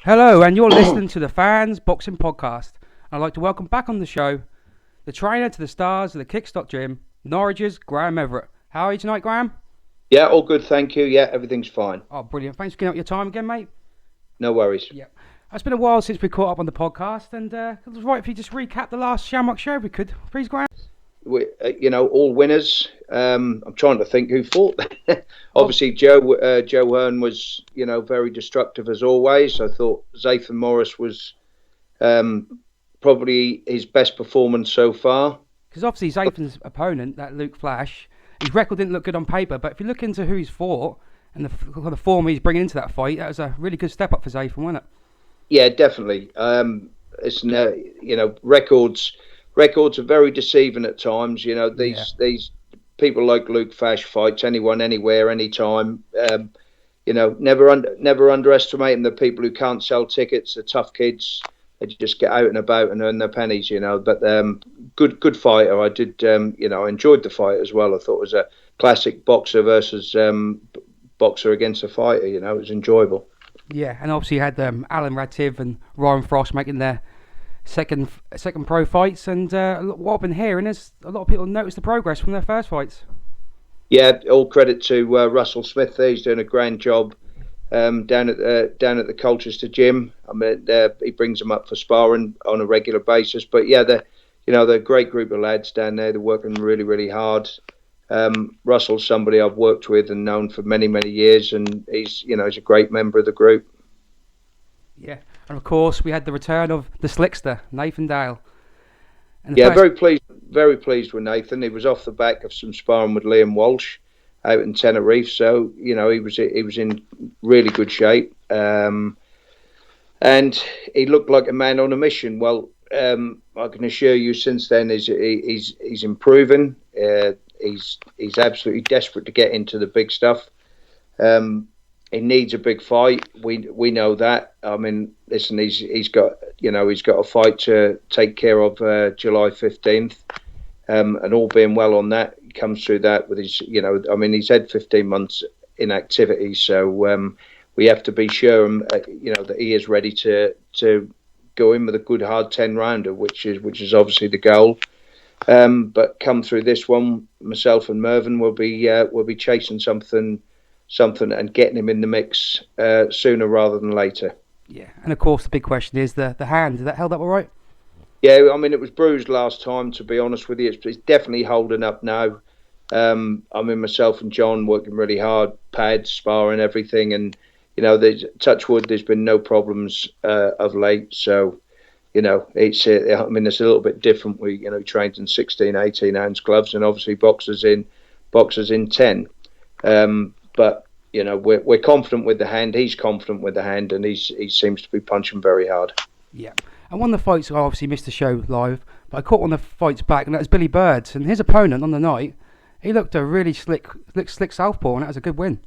Hello, and you're listening to the Fans Boxing Podcast. I'd like to welcome back on the show the trainer to the stars of the Kickstock Gym, Norwich's Graham Everett. How are you tonight, Graham? Yeah, all good, thank you. Yeah, everything's fine. Oh, brilliant. Thanks for giving up your time again, mate. No worries. Yeah. It's been a while since we caught up on the podcast, and it was right if you just recap the last Shamrock show, if we could. Please, Graham. All winners. I'm trying to think who fought. Oh, Obviously, Joe Hearn was, very destructive as always. I thought Zathan Morris was probably his best performance so far. because obviously Zathan's opponent, that Luke Flash, his record didn't look good on paper, but if you look into who he's fought and the form he's bringing into that fight, that was a really good step up for Zathan, wasn't it? Yeah, definitely. Records are very deceiving at times. These people like Luke Fash fights anyone, anywhere, anytime. Never underestimating the people who can't sell tickets. The tough kids, they just get out and about and earn their pennies. But good fighter. I did. I enjoyed the fight as well. I thought it was a classic boxer versus boxer against a fighter. It was enjoyable. Yeah, and obviously you had Alan Radcliffe and Ryan Frost making their second pro fights, and what I've been hearing is a lot of people notice the progress from their first fights. Yeah, all credit to Russell Smith there. He's doing a grand job down at the Colchester gym. I mean, he brings them up for sparring on a regular basis. But yeah, they're a great group of lads down there. They're working really, really hard. Russell's somebody I've worked with and known for many, many years, and he's a great member of the group. Yeah, and of course we had the return of the Slickster, Nathan Dale. Very pleased with Nathan. He was off the back of some sparring with Liam Walsh out in Tenerife, so he was in really good shape, and he looked like a man on a mission. Well, I can assure you, since then he's improving. He's absolutely desperate to get into the big stuff. He needs a big fight. We know that. I mean, listen, he's got a fight to take care of July 15th, and all being well on that, he comes through that with his, he's had 15 months inactivity, so we have to be sure, that he is ready to go in with a good hard 10 rounder, which is obviously the goal. But come through this one, myself and Mervyn will be chasing something and getting him in the mix sooner rather than later. Yeah, and of course the big question is the hand. Did that held up all right? Yeah, I mean, it was bruised last time, to be honest with you. It's definitely holding up now. Myself and John working really hard, pads, sparring, everything, and there's, touch wood, there's been no problems of late. So it's a little bit different. We trained in 16, 18 ounce gloves, and obviously boxers in 10. But we're confident with the hand. He's confident with the hand, and he seems to be punching very hard. Yeah, and one of the fights, I obviously missed the show live, but I caught one of the fights back, and that was Billy Birds, and his opponent on the night. He looked a really slick southpaw, and that was a good win.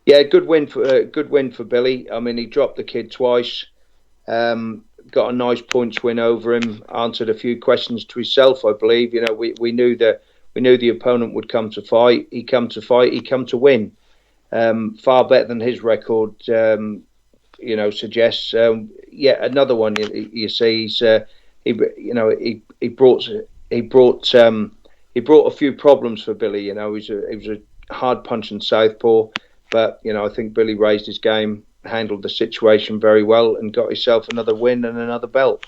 Yeah, good win for Billy. I mean, he dropped the kid twice. Got a nice points win over him. Answered a few questions to himself, I believe. We knew the opponent would come to fight. He come to win. Far better than his record, suggests. Yet another one. You see, he brought a few problems for Billy. He was a hard punching southpaw, but I think Billy raised his game, handled the situation very well, and got himself another win and another belt.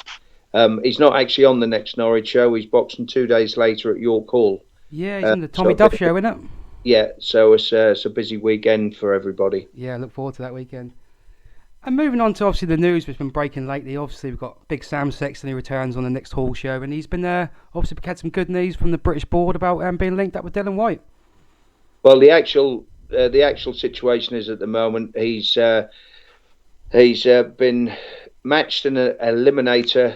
He's not actually on the next Norwich show. He's boxing 2 days later at York Hall. Yeah, he's in the Tommy Duff show, isn't it? Yeah, so it's a busy weekend for everybody. Yeah, I look forward to that weekend. And moving on to obviously the news that's been breaking lately. Obviously we've got big Sam Sexton, who returns on the next Hall show, and he's been obviously had some good news from the British board about being linked up with Dillian Whyte. Well, the actual situation is, at the moment, he's been matched in an eliminator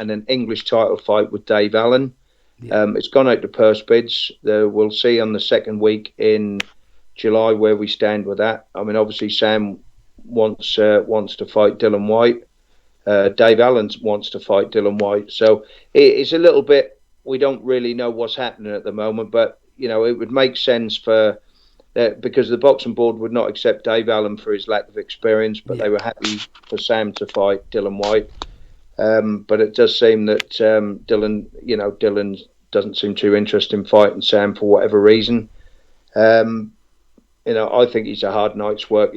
and an English title fight with Dave Allen. Yeah. It's gone out to purse bids. We'll see on the second week in July where we stand with that. I mean, obviously Sam wants to fight Dillian Whyte. Dave Allen wants to fight Dillian Whyte. So it's a little bit. We don't really know what's happening at the moment, but it would make sense for because the boxing board would not accept Dave Allen for his lack of experience, but they were happy for Sam to fight Dillian Whyte. But it does seem that Dillian doesn't seem too interested in fighting Sam for whatever reason. I think he's a hard night's work.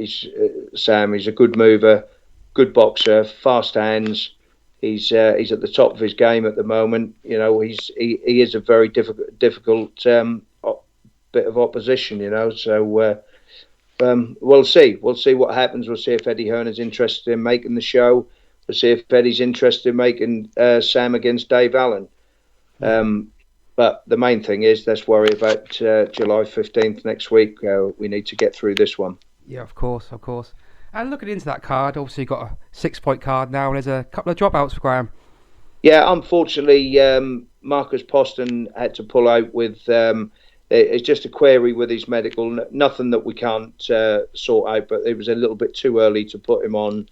Sam. He's a good mover, good boxer, fast hands. He's at the top of his game at the moment. He is a very difficult bit of opposition. So we'll see. We'll see what happens. We'll see if Eddie Hearn is interested in making the show. We'll see if Eddie's interested in making Sam against Dave Allen. But the main thing is, let's worry about July 15th next week. We need to get through this one. Yeah, of course. And looking into that card, obviously you've got a 6-point card now, and there's a couple of dropouts for Graham. Yeah, unfortunately, Marcus Poston had to pull out with... it's just a query with his medical. Nothing that we can't sort out, but it was a little bit too early to put him on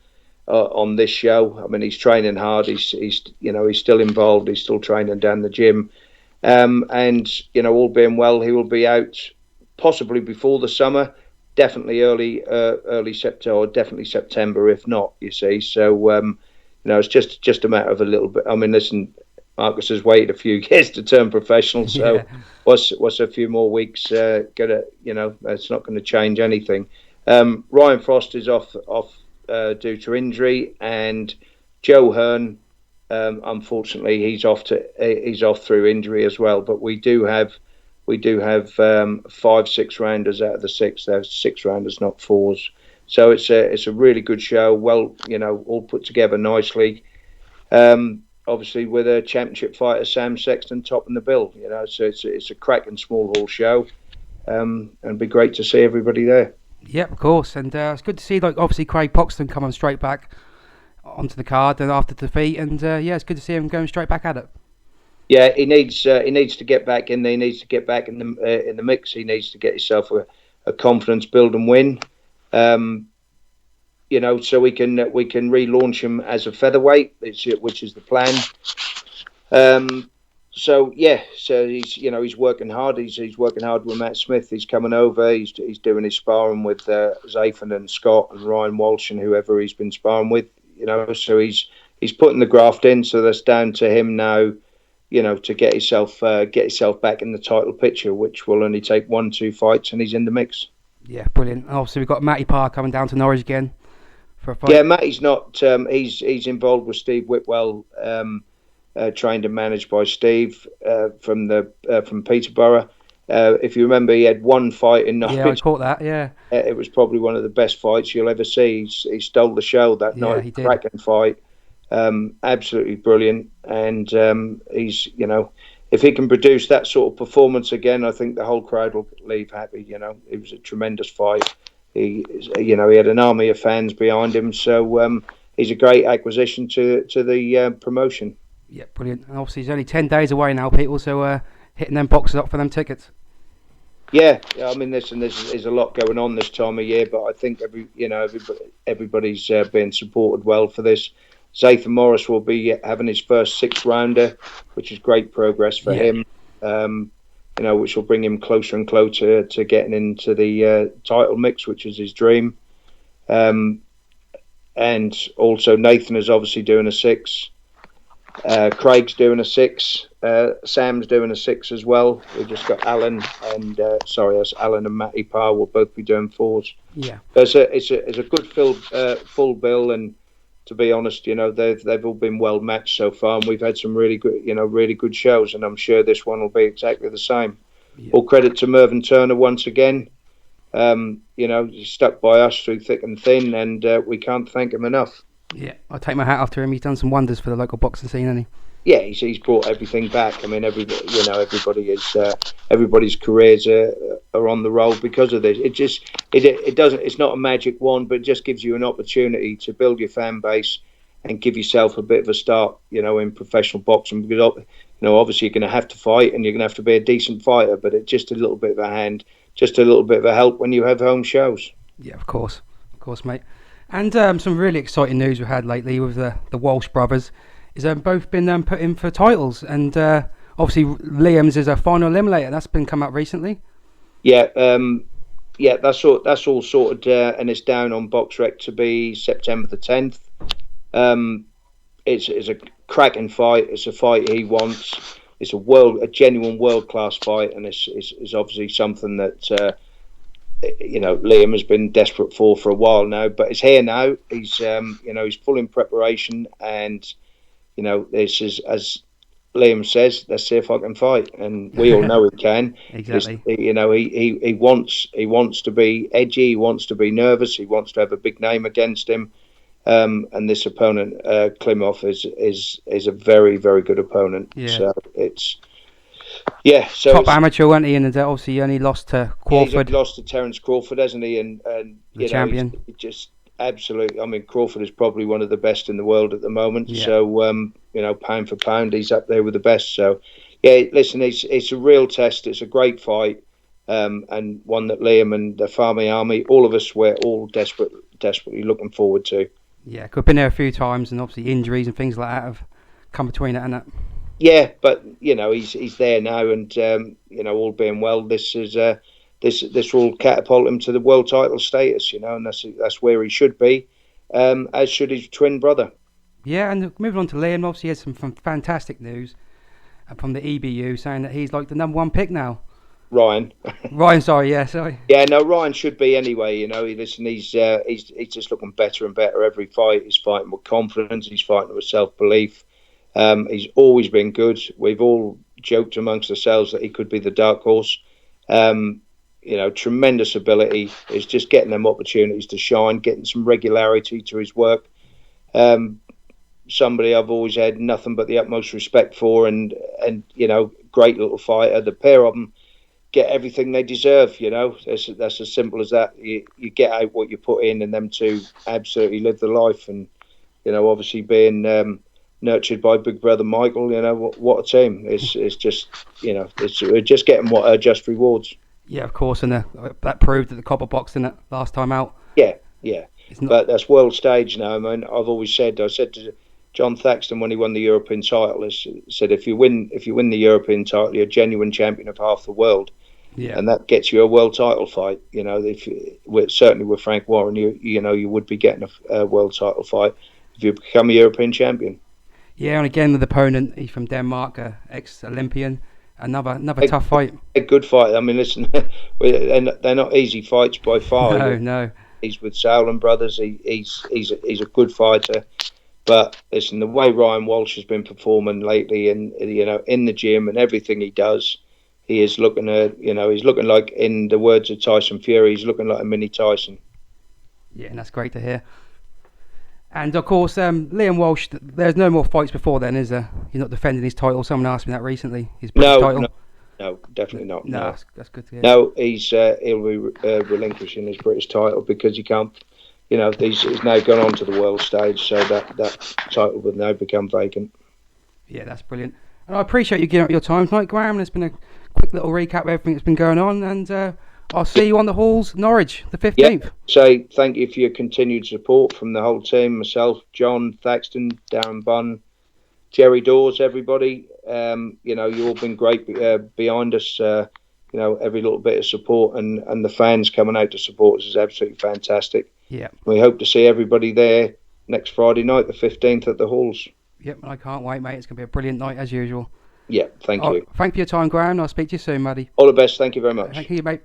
this show. I mean, he's training hard. He's still involved. He's still training down the gym. And all being well, he will be out possibly before the summer, definitely early September, or definitely September, if not. You see, so it's just a matter of a little bit. I mean, listen, Marcus has waited a few years to turn professional, so what's a few more weeks it's not going to change anything. Ryan Frost is off due to injury, and Joe Hearn. Unfortunately, he's off through injury as well. But we do have 5 6-rounders out of the 6. There's 6-rounders, not 4s. So it's a really good show. Well, all put together nicely. Obviously, with a championship fighter, Sam Sexton, topping the bill. So it's a cracking small hall show, and it'd be great to see everybody there. Yep, of course, and it's good to see obviously Craig Poxton coming straight back onto the card and after defeat, and it's good to see him going straight back at it. Yeah, he needs to get back in there. He needs to get back in the mix. He needs to get himself a confidence build and win. So we can relaunch him as a featherweight, which is the plan. So he's working hard. He's working hard with Matt Smith. He's coming over. He's doing his sparring with Zathan and Scott and Ryan Walsh and whoever he's been sparring with. So he's putting the graft in. So that's down to him now, to get himself back in the title picture, which will only take 1-2 fights, and he's in the mix. Yeah, brilliant. Obviously, we've got Matty Parr coming down to Norwich again for a fight. Yeah, Matty's not. He's involved with Steve Whitwell, trained and managed by Steve from Peterborough. If you remember, he had one fight in Norwich. Yeah, I caught that. Yeah, it was probably one of the best fights you'll ever see. He stole the show that night. He did. Cracking fight, absolutely brilliant. And he's, if he can produce that sort of performance again, I think the whole crowd will leave happy. It was a tremendous fight. He had an army of fans behind him, so he's a great acquisition to the promotion. Yeah, brilliant. And obviously, he's only 10 days away now, people. So hitting them boxes up for them tickets. Yeah, I mean, there's a lot going on this time of year, but I think everybody's being supported well for this. Zathan Morris will be having his first 6-rounder, which is great progress for him. Which will bring him closer and closer to getting into the title mix, which is his dream. And also Nathan is obviously doing a 6. Craig's doing a 6. Sam's doing a 6 as well. We've just got Alan and Alan and Matty Parr will both be doing 4s. Yeah, it's a good full bill, and to be honest, they've all been well matched so far, and we've had some really good shows, and I'm sure this one will be exactly the same. Yeah. All credit to Mervyn Turner once again. He stuck by us through thick and thin, and we can't thank him enough. Yeah, I take my hat off to him. He's done some wonders for the local boxing scene, hasn't he? Yeah, he's brought everything back. I mean, everybody's careers are on the roll because of this. It's not a magic wand, but it just gives you an opportunity to build your fan base and give yourself a bit of a start, in professional boxing. Because obviously you're going to have to fight and you're going to have to be a decent fighter, but it's just a little bit of a hand, just a little bit of a help when you have home shows. Yeah, of course, mate. And some really exciting news we had lately with the Walsh brothers is both been put in for titles, and obviously Liam's is a final eliminator. That's been come up recently. Yeah, Yeah, that's all sorted, and it's down on BoxRec to be September the 10th. It's a cracking fight. It's a fight he wants. It's a genuine world class fight, and it's obviously something that Liam has been desperate for a while now. But it's here now. He's full in preparation, and this is, as Liam says, let's see if I can fight, and we all know he can. Exactly. He wants to be edgy. He wants to be nervous. He wants to have a big name against him. And this opponent, Klimov, is a very, very good opponent. Yeah. So it's top amateur, wasn't he? And obviously he only lost to Crawford. He's lost to Terence Crawford, hasn't he? And the champion. He's just absolutely. I mean, Crawford is probably one of the best in the world at the moment. Yeah. So pound for pound, he's up there with the best. So yeah, listen, it's a real test. It's a great fight, and one that Liam and the Farmy Army, all of us, we're all desperately looking forward to. Yeah, I've been there a few times, and obviously injuries and things like that have come between it, and that. Yeah, but he's there now, and all being well, this will catapult him to the world title status, and that's where he should be, as should his twin brother. Yeah, and moving on to Liam, obviously he has some fantastic news from the EBU saying that he's like the number one pick now. Ryan, sorry. Yeah, no, Ryan should be anyway. Listen, he's just looking better and better every fight. He's fighting with confidence. He's fighting with self-belief. He's always been good. We've all joked amongst ourselves that he could be the dark horse. Tremendous ability. It's just getting them opportunities to shine, getting some regularity to his work. Somebody I've always had nothing but the utmost respect for, and great little fighter. The pair of them get everything they deserve. That's as simple as that. You get out what you put in, and them two absolutely live the life. And obviously being nurtured by big brother Michael, what a team. It's just we're just getting what are just rewards. Yeah, of course, and that proved at the Copper Box, didn't it, last time out? Yeah. But that's world stage now. I mean, I said to John Thaxton when he won the European title, I said if you win the European title, you're a genuine champion of half the world. Yeah. And that gets you a world title fight. Certainly with Frank Warren, you would be getting a world title fight if you become a European champion. Yeah, and again the opponent, he's from Denmark, ex-Olympian. Another tough fight. A good fight. I mean, listen, they're not easy fights by far. No. He's with Sauerland brothers. He's a good fighter. But listen, the way Ryan Walsh has been performing lately, and in the gym and everything he does, he is looking he's looking like, in the words of Tyson Fury, he's looking like a mini Tyson. Yeah, and that's great to hear. And of course, Liam Walsh, there's no more fights before then, is there? He's not defending his title. Someone asked me that recently. His British title. No, definitely not. No, that's good to hear. No, he'll be relinquishing his British title because he can't. He's now gone on to the world stage, so that title will now become vacant. Yeah, that's brilliant. And I appreciate you giving up your time tonight, Graham. And it's been a quick little recap of everything that's been going on, and I'll see you on the Halls Norwich, the 15th. Yeah, so thank you for your continued support from the whole team, myself, John Thaxton, Darren Bunn, Jerry Dawes, everybody. You've all been great behind us. Every little bit of support, and the fans coming out to support us is absolutely fantastic. Yeah. We hope to see everybody there next Friday night, the 15th, at the Halls. Yep, I can't wait, mate. It's going to be a brilliant night as usual. Yeah, thank you. Thank you for your time, Graham. I'll speak to you soon, buddy. All the best. Thank you very much. Thank you, mate.